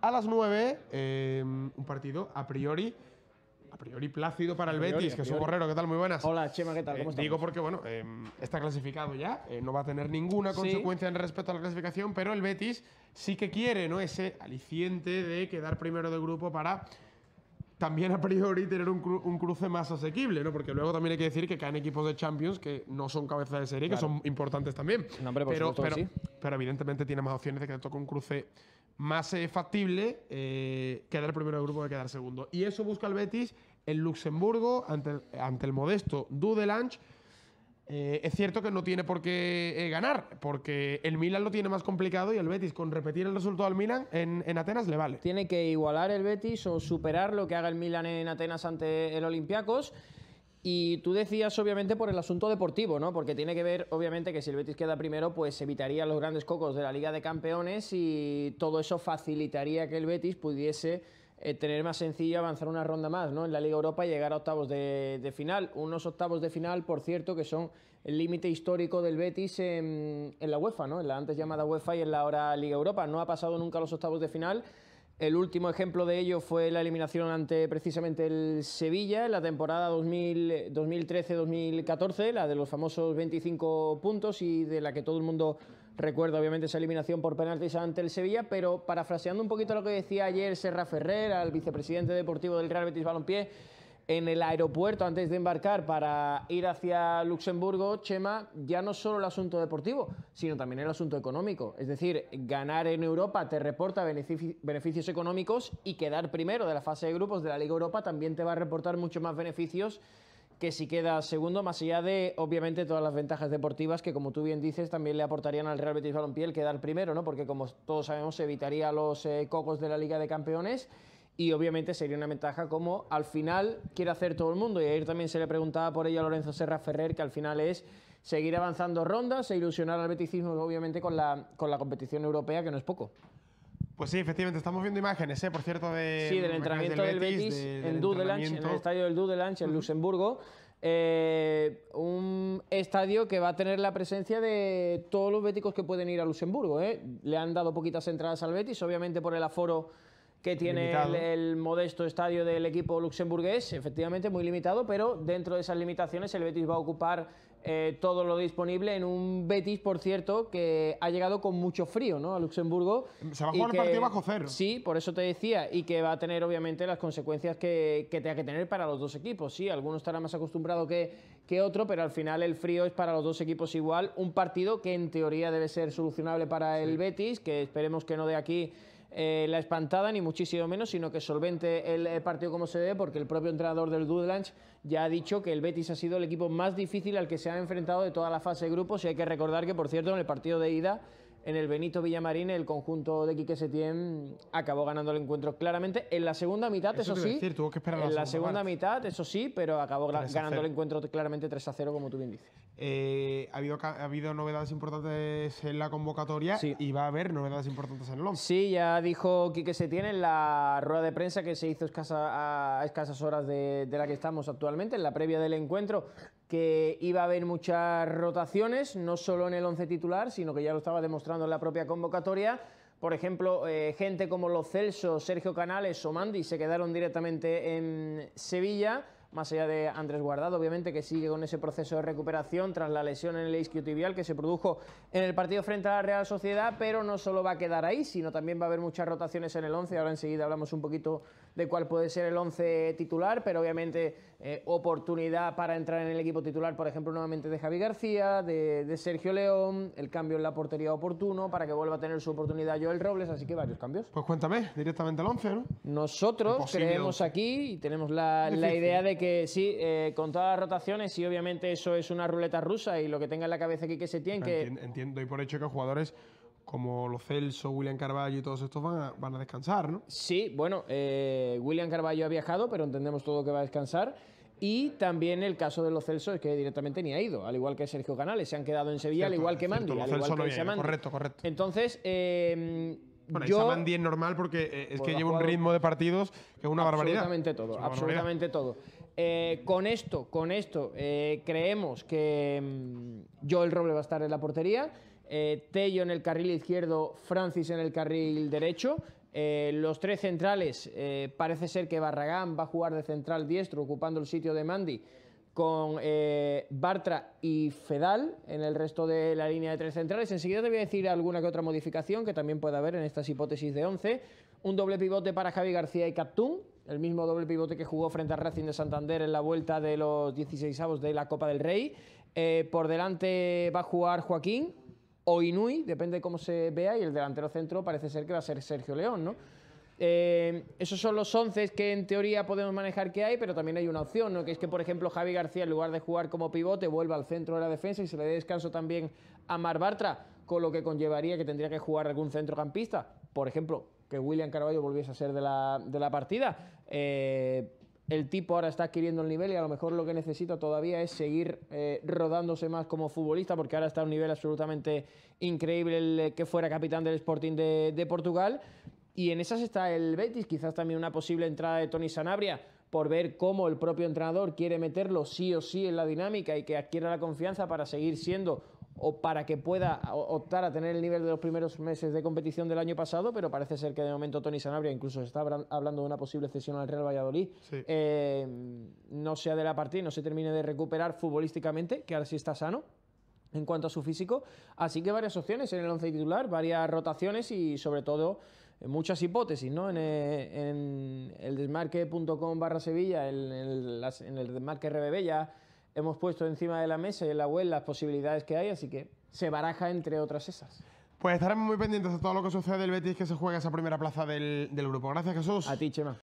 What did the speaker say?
a las 9, un partido a priori plácido para el Betis, Jesús Borrero, ¿qué tal? Muy buenas. Hola, Chema, ¿qué tal? ¿Cómo estás? Digo porque, bueno, está clasificado ya, no va a tener ninguna consecuencia en respecto a la clasificación, pero el Betis sí que quiere, ¿no?, ese aliciente de quedar primero del grupo para también a priori tener un cruce más asequible, ¿no? Porque luego también hay que decir que caen equipos de Champions que no son cabeza de serie, que son importantes también. No, hombre, pero evidentemente tiene más opciones de que te toque un cruce más factible, quedar primero del grupo que quedar segundo. Y eso busca el Betis en Luxemburgo ante el modesto Dudelange. Es cierto que no tiene por qué ganar, porque el Milan lo tiene más complicado y el Betis, con repetir el resultado del Milan en Atenas, le vale. Tiene que igualar el Betis o superar lo que haga el Milan en Atenas ante el Olympiacos. Y tú decías, obviamente, por el asunto deportivo, ¿no? Porque tiene que ver, obviamente, que si el Betis queda primero, pues evitaría los grandes cocos de la Liga de Campeones y todo eso facilitaría que el Betis pudiese tener más sencillo avanzar una ronda más, ¿no?, en la Liga Europa y llegar a octavos de final. Unos octavos de final, por cierto, que son el límite histórico del Betis en la UEFA, ¿no?, en la antes llamada UEFA y en la ahora Liga Europa. No ha pasado nunca a los octavos de final. El último ejemplo de ello fue la eliminación ante precisamente el Sevilla en la temporada 2013-2014, la de los famosos 25 puntos y de la que todo el mundo recuerda, obviamente, esa eliminación por penaltis ante el Sevilla. Pero parafraseando un poquito lo que decía ayer Serra Ferrer, al vicepresidente deportivo del Real Betis Balompié, en el aeropuerto antes de embarcar para ir hacia Luxemburgo, Chema, ya no solo el asunto deportivo, sino también el asunto económico. Es decir, ganar en Europa te reporta beneficios económicos y quedar primero de la fase de grupos de la Liga Europa también te va a reportar muchos más beneficios que si quedas segundo, más allá de, obviamente, todas las ventajas deportivas que, como tú bien dices, también le aportarían al Real Betis Balompié el quedar primero, ¿no? Porque, como todos sabemos, evitaría los cocos de la Liga de Campeones. Y obviamente sería una ventaja como al final quiere hacer todo el mundo. Y ayer también se le preguntaba por ello a Lorenzo Serra Ferrer, que al final es seguir avanzando rondas e ilusionar al beticismo, obviamente, con la competición europea, que no es poco. Pues sí, efectivamente, estamos viendo imágenes, por cierto, del entrenamiento del Betis en Dudelange, en el estadio del Dudelange, en Luxemburgo. Un estadio que va a tener la presencia de todos los béticos que pueden ir a Luxemburgo. Le han dado poquitas entradas al Betis, obviamente por el aforo que tiene el modesto estadio del equipo luxemburgués, efectivamente muy limitado, pero dentro de esas limitaciones el Betis va a ocupar todo lo disponible en un Betis, por cierto, que ha llegado con mucho frío, ¿no?, a Luxemburgo. Se va a jugar el partido bajo cero. Sí, por eso te decía, y que va a tener obviamente las consecuencias que tenga que tener para los dos equipos. Sí, alguno estará más acostumbrado que otro, pero al final el frío es para los dos equipos igual. Un partido que en teoría debe ser solucionable para el Betis, que esperemos que no dé aquí la espantada, ni muchísimo menos, sino que solvente el partido como se debe, porque el propio entrenador del Dudelange ya ha dicho que el Betis ha sido el equipo más difícil al que se ha enfrentado de toda la fase de grupos. Y hay que recordar que, por cierto, en el partido de ida, en el Benito Villamarín, el conjunto de Quique Setién acabó ganando el encuentro claramente. En la segunda mitad, eso sí, tuvo que esperar en la segunda mitad, eso sí, pero acabó ganando el encuentro claramente 3-0, como tú bien dices. Ha habido novedades importantes en la convocatoria y va a haber novedades importantes en el 11. Sí, ya dijo Quique Setién en la rueda de prensa que se hizo a escasas horas de la que estamos actualmente, en la previa del encuentro, que iba a haber muchas rotaciones, no solo en el 11 titular, sino que ya lo estaba demostrando en la propia convocatoria. Por ejemplo, gente como Lo Celso, Sergio Canales o Mandi se quedaron directamente en Sevilla, más allá de Andrés Guardado, obviamente, que sigue con ese proceso de recuperación tras la lesión en el isquiotibial que se produjo en el partido frente a la Real Sociedad. Pero no solo va a quedar ahí, sino también va a haber muchas rotaciones en el 11. Ahora enseguida hablamos un poquito de cuál puede ser el 11 titular, pero obviamente oportunidad para entrar en el equipo titular, por ejemplo, nuevamente de Javi García, de Sergio León, el cambio en la portería oportuno para que vuelva a tener su oportunidad Joel Robles, así que varios cambios. Pues cuéntame, directamente el 11, ¿no? Nosotros creemos aquí y tenemos la idea de que sí, con todas las rotaciones, y obviamente eso es una ruleta rusa y lo que tenga en la cabeza aquí que se tiene que... Entiendo y por hecho que jugadores como Lo Celso, William Carballo y todos estos van a descansar, ¿no? Sí, bueno, William Carballo ha viajado, pero entendemos todo que va a descansar. Y también el caso de Lo Celso es que directamente ni ha ido, al igual que Sergio Canales, se han quedado en Sevilla, al igual que Mandi, al igual que Samandi. Correcto. Entonces, bueno, Samandi es normal porque es que lleva un ritmo de partidos que es una barbaridad. Absolutamente todo. Con esto creemos que Joel Robles va a estar en la portería, Tello en el carril izquierdo, Francis en el carril derecho. Los tres centrales, parece ser que Barragán va a jugar de central diestro, ocupando el sitio de Mandi, con Bartra y Fedal en el resto de la línea de tres centrales. Enseguida te voy a decir alguna que otra modificación que también puede haber en estas hipótesis de 11. Un doble pivote para Javi García y Captún, el mismo doble pivote que jugó frente al Racing de Santander en la vuelta de los 16avos de la Copa del Rey. Por delante va a jugar Joaquín o Inui, depende de cómo se vea, y el delantero centro parece ser que va a ser Sergio León, ¿no? Esos son los 11 que en teoría podemos manejar que hay, pero también hay una opción, ¿no? Que es que, por ejemplo, Javi García, en lugar de jugar como pivote, vuelva al centro de la defensa y se le dé descanso también a Marc Bartra, con lo que conllevaría que tendría que jugar algún centrocampista, por ejemplo, que William Carballo volviese a ser de la partida. El tipo ahora está adquiriendo el nivel y a lo mejor lo que necesita todavía es seguir rodándose más como futbolista, porque ahora está a un nivel absolutamente increíble el que fuera capitán del Sporting de Portugal. Y en esas está el Betis, quizás también una posible entrada de Toni Sanabria, por ver cómo el propio entrenador quiere meterlo sí o sí en la dinámica y que adquiera la confianza para seguir siendo, o para que pueda optar a tener el nivel de los primeros meses de competición del año pasado, pero parece ser que de momento Toni Sanabria, incluso se está hablando de una posible cesión al Real Valladolid, sí. No sea de la partida y no se termine de recuperar futbolísticamente, que ahora sí está sano en cuanto a su físico. Así que varias opciones en el once titular, varias rotaciones y sobre todo muchas hipótesis, ¿no? En el desmarque.com/Sevilla, en el desmarque RBB ya hemos puesto encima de la mesa y en la web las posibilidades que hay, así que se baraja entre otras esas. Pues estaremos muy pendientes de todo lo que sucede del Betis, que se juega esa primera plaza del grupo. Gracias, Jesús. A ti, Chema.